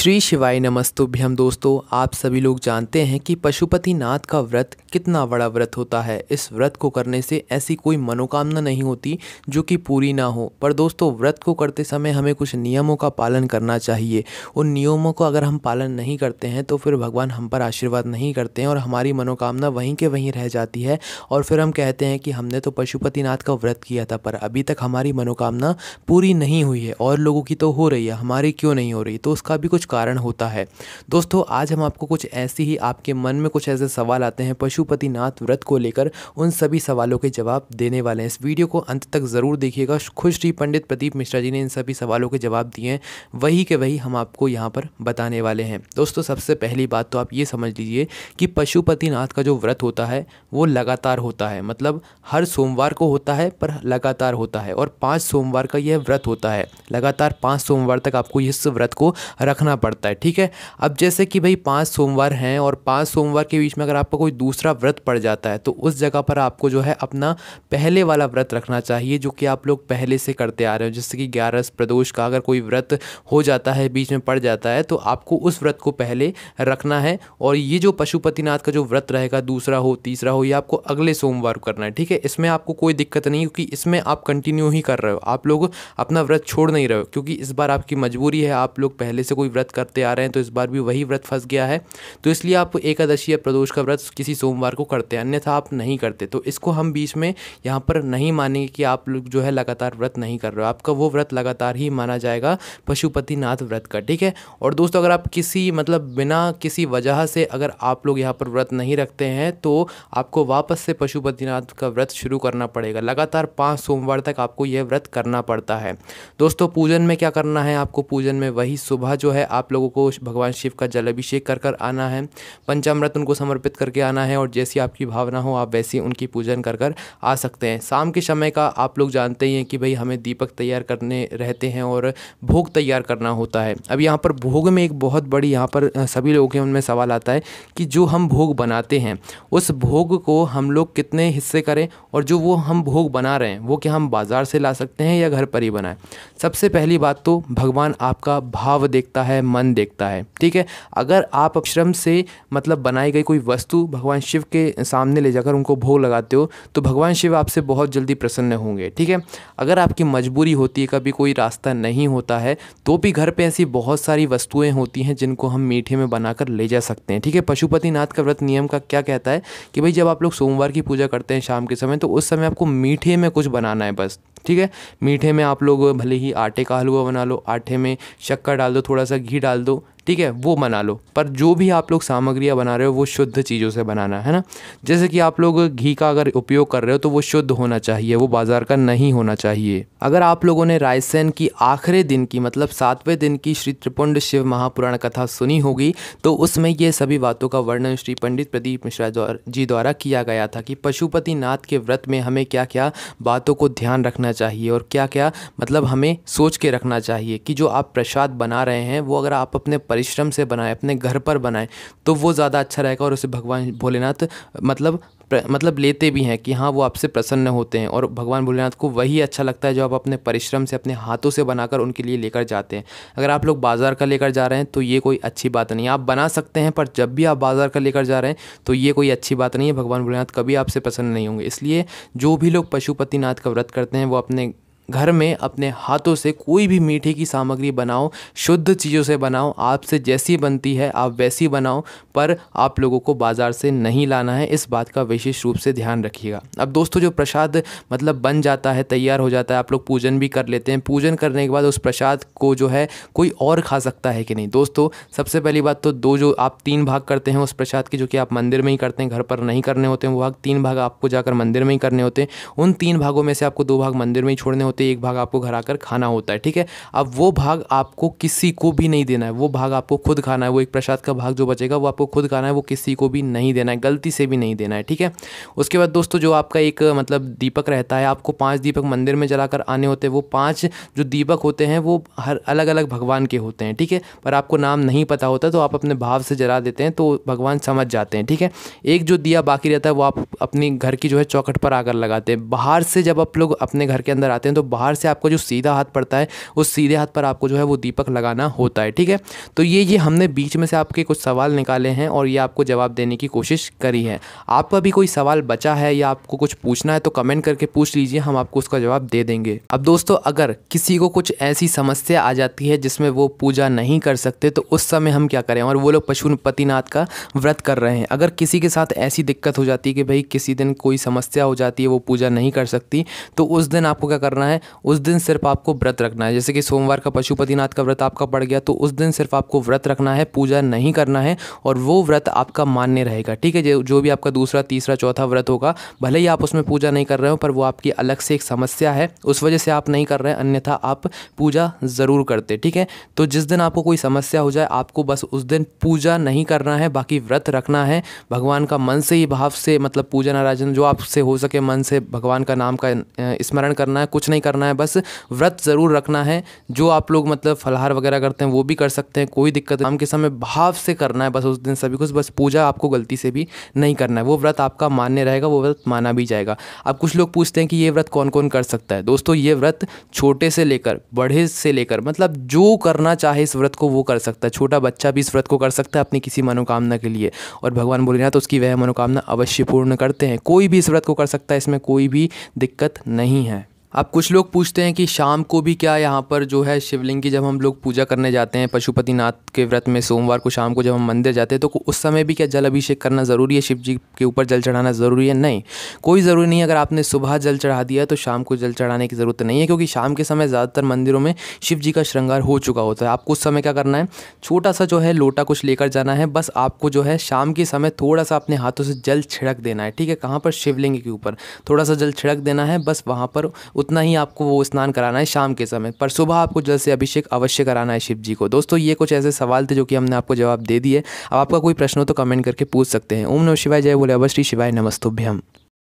श्री शिवाय नमस्तुभ्यं। दोस्तों, आप सभी लोग जानते हैं कि पशुपतिनाथ का व्रत कितना बड़ा व्रत होता है। इस व्रत को करने से ऐसी कोई मनोकामना नहीं होती जो कि पूरी ना हो। पर दोस्तों, व्रत को करते समय हमें कुछ नियमों का पालन करना चाहिए। उन नियमों को अगर हम पालन नहीं करते हैं तो फिर भगवान हम पर आशीर्वाद नहीं करते हैं और हमारी मनोकामना वहीं के वहीं रह जाती है। और फिर हम कहते हैं कि हमने तो पशुपतिनाथ का व्रत किया था पर अभी तक हमारी मनोकामना पूरी नहीं हुई है, और लोगों की तो हो रही है, हमारी क्यों नहीं हो रही। तो उसका भी कुछ कारण होता है। दोस्तों, आज हम आपको कुछ ऐसी ही, आपके मन में कुछ ऐसे सवाल आते हैं पशुपतिनाथ व्रत को लेकर, उन सभी सवालों के जवाब देने वाले हैं। इस वीडियो को अंत तक ज़रूर देखिएगा। खुद श्री पंडित प्रदीप मिश्रा जी ने इन सभी सवालों के जवाब दिए हैं, वही के वही हम आपको यहाँ पर बताने वाले हैं। दोस्तों, सबसे पहली बात तो आप ये समझ लीजिए कि पशुपतिनाथ का जो व्रत होता है वो लगातार होता है। मतलब हर सोमवार को होता है पर लगातार होता है, और 5 सोमवार का यह व्रत होता है। लगातार 5 सोमवार तक आपको इस व्रत को रखना पड़ता है। ठीक है। अब जैसे कि भाई 5 सोमवार हैं और 5 सोमवार के बीच में अगर आपका कोई दूसरा व्रत पड़ जाता है तो उस जगह पर आपको जो है अपना पहले वाला व्रत रखना चाहिए, जो कि आप लोग पहले से करते आ रहे हो। जैसे कि 11 प्रदोष का अगर कोई व्रत हो जाता है, बीच में पड़ जाता है, तो आपको उस व्रत को पहले रखना है। और ये जो पशुपतिनाथ का जो व्रत रहेगा, दूसरा हो तीसरा हो, ये आपको अगले सोमवार को करना है। ठीक है। इसमें आपको कोई दिक्कत नहीं, क्योंकि इसमें आप कंटिन्यू ही कर रहे हो, आप लोग अपना व्रत छोड़ नहीं रहे हो, क्योंकि इस बार आपकी मजबूरी है। आप लोग पहले से कोई व्रत करते आ रहे हैं तो इस बार भी वही व्रत फंस गया है, तो इसलिए आप एकादशी या प्रदोष का व्रत किसी सोमवार को करते हैं, अन्यथा आप नहीं करते। तो इसको हम बीच में यहाँ पर नहीं मानेंगे कि आप लोग जो है लगातार व्रत नहीं कर रहे हो। आपका वो व्रत लगातार ही माना जाएगा पशुपतिनाथ व्रत का। ठीक है। और दोस्तों, अगर आप किसी बिना किसी वजह से अगर आप लोग यहाँ पर व्रत नहीं रखते हैं तो आपको वापस से पशुपतिनाथ का व्रत शुरू करना पड़ेगा। लगातार 5 सोमवार तक आपको यह व्रत करना पड़ता है। दोस्तों, पूजन में क्या करना है आपको? पूजन में वही सुबह जो है आप लोगों को भगवान शिव का जल अभिषेक कर आना है, पंचामृत उनको समर्पित करके आना है, और जैसी आपकी भावना हो आप वैसी उनकी पूजन कर आ सकते हैं। शाम के समय का आप लोग जानते ही हैं कि भाई हमें दीपक तैयार करने रहते हैं और भोग तैयार करना होता है। अब यहाँ पर भोग में एक बहुत बड़ी यहाँ पर सभी लोगों के उनमें सवाल आता है कि जो हम भोग बनाते हैं उस भोग को हम लोग कितने हिस्से करें, और जो वो हम भोग बना रहे हैं वो क्या हम बाज़ार से ला सकते हैं या घर पर ही बनाएं। सबसे पहली बात तो भगवान आपका भाव देखता है, मन देखता है। ठीक है। अगर आप श्रम से बनाई गई कोई वस्तु भगवान शिव के सामने ले जाकर उनको भोग लगाते हो तो भगवान शिव आपसे बहुत जल्दी प्रसन्न होंगे। ठीक है। अगर आपकी मजबूरी होती है, कभी कोई रास्ता नहीं होता है, तो भी घर पे ऐसी बहुत सारी वस्तुएं होती हैं जिनको हम मीठे में बनाकर ले जा सकते हैं। ठीक है। पशुपतिनाथ का व्रत नियम का क्या कहता है कि भाई जब आप लोग सोमवार की पूजा करते हैं शाम के समय, तो उस समय आपको मीठे में कुछ बनाना है बस। ठीक है। मीठे में आप लोग भले ही आटे का हलवा बना लो, आटे में शक्कर डाल दो, थोड़ा सा घी डाल दो, ठीक है, वो बना लो। पर जो भी आप लोग सामग्रियाँ बना रहे हो वो शुद्ध चीज़ों से बनाना है ना। जैसे कि आप लोग घी का अगर उपयोग कर रहे हो तो वो शुद्ध होना चाहिए, वो बाज़ार का नहीं होना चाहिए। अगर आप लोगों ने रायसेन की आखिरी दिन की 7वें दिन की श्री त्रिपुंड शिव महापुराण कथा सुनी होगी, तो उसमें ये सभी बातों का वर्णन श्री पंडित प्रदीप मिश्रा जी द्वारा किया गया था कि पशुपतिनाथ के व्रत में हमें क्या क्या बातों को ध्यान रखना चाहिए और क्या क्या हमें सोच के रखना चाहिए कि जो आप प्रसाद बना रहे हैं वो अगर आप अपने परिश्रम से बनाएं, अपने घर पर बनाएं, तो वो ज़्यादा अच्छा रहेगा। और उसे भगवान भोलेनाथ लेते भी हैं कि हाँ, वो आपसे प्रसन्न होते हैं। और भगवान भोलेनाथ को वही अच्छा लगता है जो आप अपने परिश्रम से, अपने हाथों से बनाकर उनके लिए लेकर जाते हैं। अगर आप लोग बाज़ार का लेकर जा रहे हैं तो ये कोई अच्छी बात नहीं है। आप बना सकते हैं, पर जब भी आप बाज़ार का लेकर जा रहे हैं तो ये कोई अच्छी बात नहीं है। भगवान भोलेनाथ कभी आपसे प्रसन्न नहीं होंगे। इसलिए जो भी लोग पशुपतिनाथ का व्रत करते हैं वो अपने घर में अपने हाथों से कोई भी मीठे की सामग्री बनाओ, शुद्ध चीज़ों से बनाओ, आपसे जैसी बनती है आप वैसी बनाओ, पर आप लोगों को बाज़ार से नहीं लाना है। इस बात का विशेष रूप से ध्यान रखिएगा। अब दोस्तों, जो प्रसाद बन जाता है, तैयार हो जाता है, आप लोग पूजन भी कर लेते हैं। पूजन करने के बाद उस प्रसाद को जो है कोई और खा सकता है कि नहीं? दोस्तों, सबसे पहली बात तो जो आप 3 भाग करते हैं उस प्रसाद के, जो कि आप मंदिर में ही करते हैं, घर पर नहीं करने होते हैं वो भाग, 3 भाग आपको जाकर मंदिर में ही करने होते हैं। उन 3 भागों में से आपको 2 भाग मंदिर में ही छोड़ने होते हैं, एक भाग आपको घर आकर खाना होता है। ठीक है। अब वो भाग आपको किसी को भी नहीं देना है, वो भाग आपको खुद खाना है। वो एक प्रसाद का भाग जो बचेगा वो आपको खुद खाना है, वो किसी को भी नहीं देना है, गलती से भी नहीं देना है। ठीक है। उसके बाद दोस्तों, जो आपका एक दीपक रहता है, आपको 5 दीपक मंदिर में जलाकर आने होते हैं। वो 5 जो दीपक होते हैं वो हर अलग अलग भगवान के होते हैं। ठीक है। पर आपको नाम नहीं पता होता तो आप अपने भाव से जला देते हैं तो भगवान समझ जाते हैं। ठीक है। एक जो दिया बाकी रहता है वो आप अपनी घर की जो है चौखट पर आकर लगाते हैं। बाहर से जब आप लोग अपने घर के अंदर आते हैं तो बाहर से आपका जो सीधा हाथ पड़ता है उस सीधे हाथ पर आपको जो है वो दीपक लगाना होता है। ठीक है, तो ये हमने बीच में से आपके कुछ सवाल निकाले हैं और ये आपको जवाब देने की कोशिश करी है। आपका भी कोई सवाल बचा है या आपको कुछ पूछना है तो कमेंट करके पूछ लीजिए, हम आपको उसका जवाब दे देंगे। अब दोस्तों, अगर किसी को कुछ ऐसी समस्या आ जाती है जिसमें वो पूजा नहीं कर सकते तो उस समय हम क्या करें, और वो लोग पशुपतिनाथ का व्रत कर रहे हैं, अगर किसी के साथ ऐसी दिक्कत हो जाती है कि भाई किसी दिन कोई समस्या हो जाती है, वो पूजा नहीं कर सकती, तो उस दिन आपको क्या करना है, उस दिन सिर्फ आपको व्रत रखना है। जैसे कि सोमवार का पशुपतिनाथ का व्रत आपका पड़ गया तो उस दिन सिर्फ आपको व्रत रखना है, पूजा नहीं करना है और वो व्रत आपका मान्य रहेगा। ठीक है, जो भी आपका दूसरा तीसरा चौथा व्रत होगा, भले ही आप उसमें पूजा नहीं कर रहे हो पर वो आपकी अलग से एक समस्या है, उस वजह से आप नहीं कर रहे हैं, अन्यथा आप पूजा ज़रूर करते। ठीक है, तो जिस दिन आपको कोई समस्या हो जाए आपको बस उस दिन पूजा नहीं करना है, बाकी व्रत रखना है। भगवान का मन से ही भाव से, मतलब पूजन आराधन जो आपसे हो सके मन से भगवान का नाम का स्मरण करना है, कुछ नहीं करना है, बस व्रत ज़रूर रखना है। जो आप लोग मतलब फलाहार वगैरह करते हैं वो भी कर सकते हैं, कोई दिक्कत नहीं। शाम के समय भाव से करना है बस उस दिन सभी कुछ, बस पूजा आपको गलती से भी नहीं करना है, वो व्रत आपका मान्य रहेगा, वो व्रत माना भी जाएगा। अब कुछ लोग पूछते हैं कि ये व्रत कौन कौन कर सकता है। दोस्तों, ये व्रत छोटे से लेकर बड़े से लेकर, मतलब जो करना चाहे इस व्रत को वो कर सकता है। छोटा बच्चा भी इस व्रत को कर सकता है अपनी किसी मनोकामना के लिए, और भगवान भोलेनाथ तो उसकी वह मनोकामना अवश्य पूर्ण करते हैं। कोई भी इस व्रत को कर सकता है, इसमें कोई भी दिक्कत नहीं है। अब कुछ लोग पूछते हैं कि शाम को भी क्या यहाँ पर जो है शिवलिंग की जब हम लोग पूजा करने जाते हैं पशुपतिनाथ के व्रत में, सोमवार को शाम को जब हम मंदिर जाते हैं तो उस समय भी क्या जल अभिषेक करना ज़रूरी है, शिव जी के ऊपर जल चढ़ाना ज़रूरी है? नहीं, कोई ज़रूरी नहीं है। अगर आपने सुबह जल चढ़ा दिया है तो शाम को जल चढ़ाने की ज़रूरत नहीं है, क्योंकि शाम के समय ज़्यादातर मंदिरों में शिव जी का श्रृंगार हो चुका होता है। आपको उस समय क्या करना है, छोटा सा जो है लोटा कुछ लेकर जाना है, बस आपको जो है शाम के समय थोड़ा सा अपने हाथों से जल छिड़क देना है। ठीक है, कहाँ पर, शिवलिंग के ऊपर थोड़ा सा जल छिड़क देना है, बस वहाँ पर उतना ही आपको वो स्नान कराना है शाम के समय, पर सुबह आपको जल से अभिषेक अवश्य कराना है शिव जी को। दोस्तों, ये कुछ ऐसे सवाल थे जो कि हमने आपको जवाब दे दिए। अब आपका कोई प्रश्न हो तो कमेंट करके पूछ सकते हैं। ओम नमः शिवाय, जय बोले अवश्य शिवाय, नमस्तुभ्यम।